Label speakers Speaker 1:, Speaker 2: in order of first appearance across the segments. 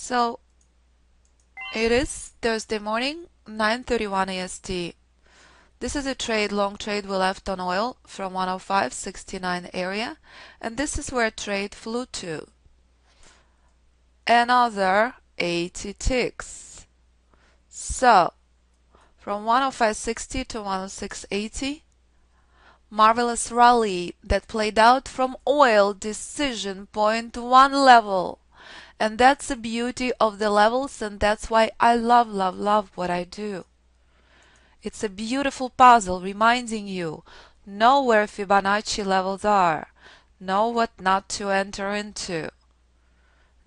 Speaker 1: So it is Thursday morning, 9:31 AST. This is a long trade we left on oil from 105.69 area, and this is where trade flew to. Another 80 ticks. So from 105.60 to 106.80, marvelous rally that played out from oil decision point 1 level. And that's the beauty of the levels, and that's why I love what I do. It's a beautiful puzzle reminding you, know where Fibonacci levels are, know what not to enter into.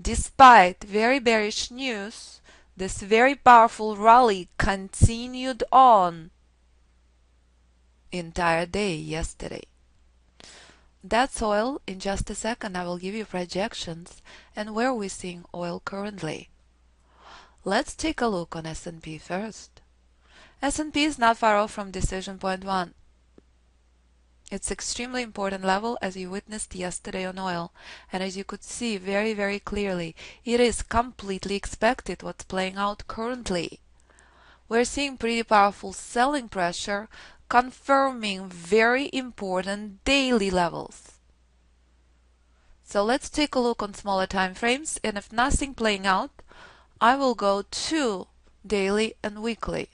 Speaker 1: Despite very bearish news, this very powerful rally continued on entire day yesterday. That's oil. In just a second I will give you projections and where we're seeing oil currently. Let's take a look on S&P first. S&P is not far off from decision point 1. It's extremely important level as you witnessed yesterday on oil, and as you could see very clearly, it is completely expected what's playing out currently. We're seeing pretty powerful selling pressure confirming very important daily levels. So let's take a look on smaller time frames, and if nothing playing out, I will go to daily and weekly.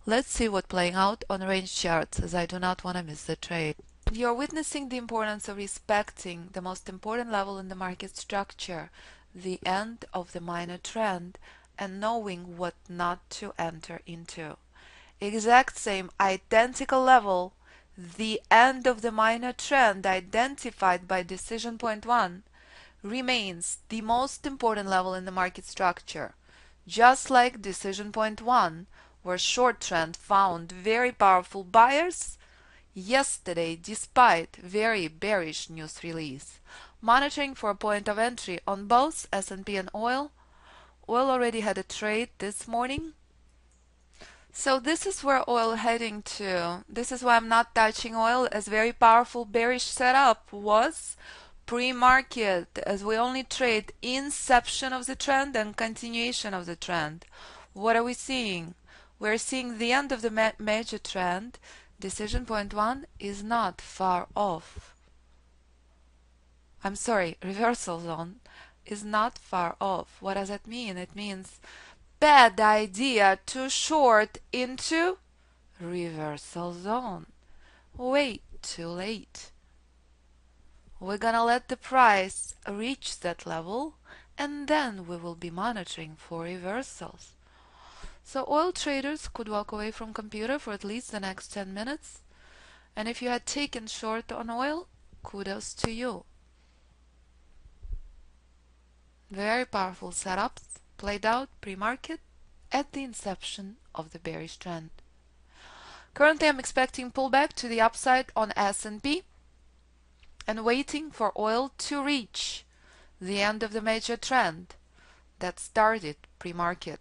Speaker 1: Let's see what's playing out on range charts, as I do not want to miss the trade. You're witnessing the importance of respecting the most important level in the market structure, the end of the minor trend, and knowing what not to enter into. Exact same identical level, the end of the minor trend identified by decision point 1 remains the most important level in the market structure. Just like decision point 1, where short trend found very powerful buyers yesterday despite very bearish news release. Monitoring for a point of entry on both S&P and oil. Oil already had a trade this morning. So this is where oil heading to. This is why I'm not touching oil, as very powerful bearish setup was pre-market, as we only trade inception of the trend and continuation of the trend. What are we seeing? We're seeing the end of the major trend. Decision point 1 is not far off. I'm sorry, reversal zone is not far off. What does that mean? It means bad idea to short into reversal zone. Wait, too late. We're gonna let the price reach that level, and then we will be monitoring for reversals. So oil traders could walk away from computer for at least the next 10 minutes. And if you had taken short on oil, kudos to you. Very powerful setups played out pre-market at the inception of the bearish trend. Currently I'm expecting pullback to the upside on S&P and waiting for oil to reach the end of the major trend that started pre-market.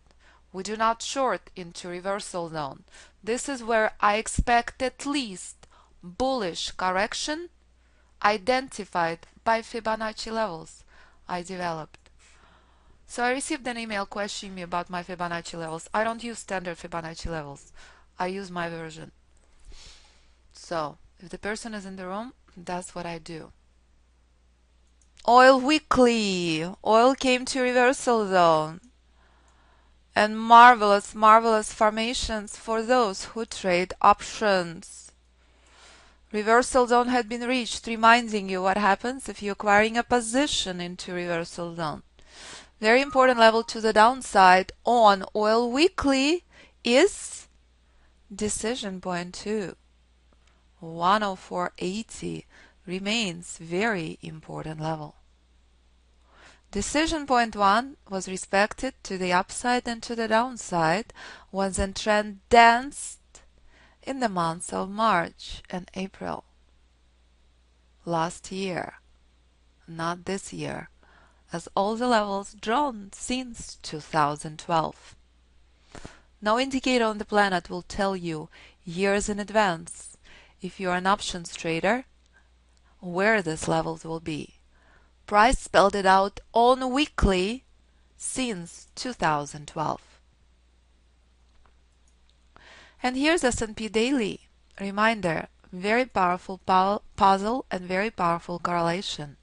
Speaker 1: We do not short into reversal zone. This is where I expect at least bullish correction identified by Fibonacci levels I developed. So I received an email questioning me about my Fibonacci levels. I don't use standard Fibonacci levels. I use my version. So if the person is in the room, that's what I do. Oil weekly. Oil came to reversal zone. And marvelous formations for those who trade options. Reversal zone had been reached, reminding you what happens if you're acquiring a position into reversal zone. Very important level to the downside on oil weekly is decision point 2. 104.80 remains very important level. Decision point 1 was respected to the upside and to the downside once the trend danced in the months of March and April last year, not this year, as all the levels drawn since 2012. No indicator on the planet will tell you years in advance, if you're an options trader, where these levels will be. Price spelled it out on weekly since 2012. And here's S&P Daily. Reminder, very powerful puzzle and very powerful correlation.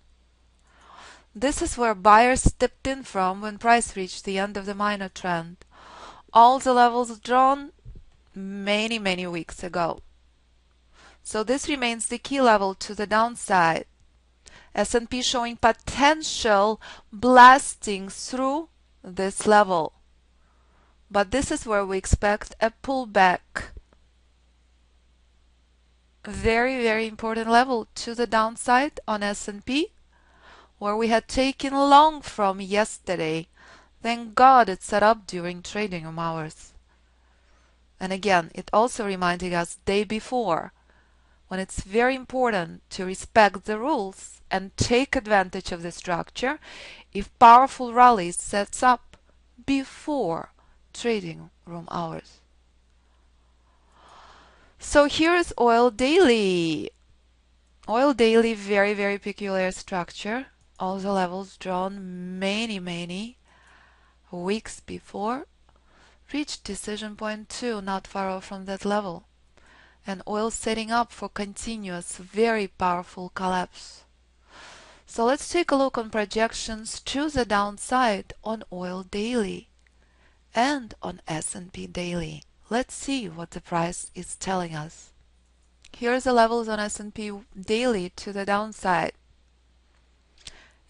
Speaker 1: This is where buyers stepped in from when price reached the end of the minor trend. All the levels drawn many weeks ago. So this remains the key level to the downside. S&P showing potential blasting through this level. But this is where we expect a pullback. Very important level to the downside on S&P, where we had taken long from yesterday. Thank God it's set up during trading room hours. And again, it also reminding us day before, when it's very important to respect the rules and take advantage of the structure if powerful rallies sets up before trading room hours. So here is oil daily. Oil daily, very peculiar structure. All the levels drawn many weeks before. Reached decision point 2, not far off from that level. And oil setting up for continuous, very powerful collapse. So let's take a look on projections to the downside on oil daily and on S&P daily. Let's see what the price is telling us. Here's the levels on S&P daily to the downside.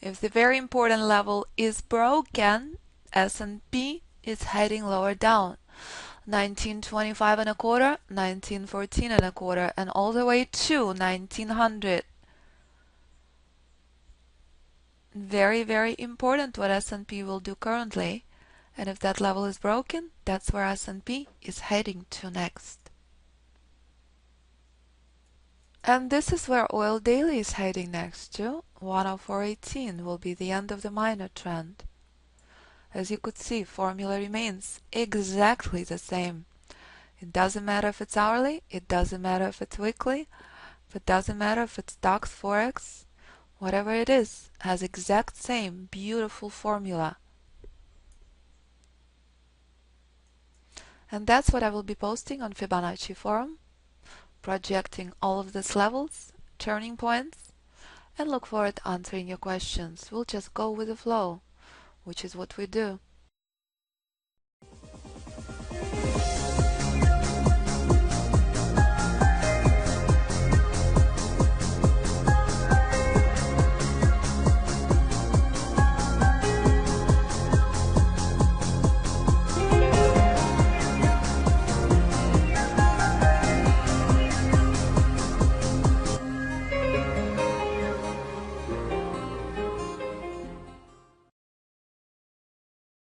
Speaker 1: If the very important level is broken, S&P is heading lower down. 1925 and a quarter, 1914 and a quarter, and all the way to 1900. Very important what S&P will do currently. And if that level is broken, that's where S&P is heading to next. And this is where oil daily is heading next to. 104.18 will be the end of the minor trend. As you could see, formula remains exactly the same. It doesn't matter if it's hourly, it doesn't matter if it's weekly, it doesn't matter if it's stocks, forex, whatever it is, has exact same beautiful formula. And that's what I will be posting on Fibonacci forum, projecting all of these levels, turning points, and look forward to answering your questions. We'll just go with the flow, which is what we do.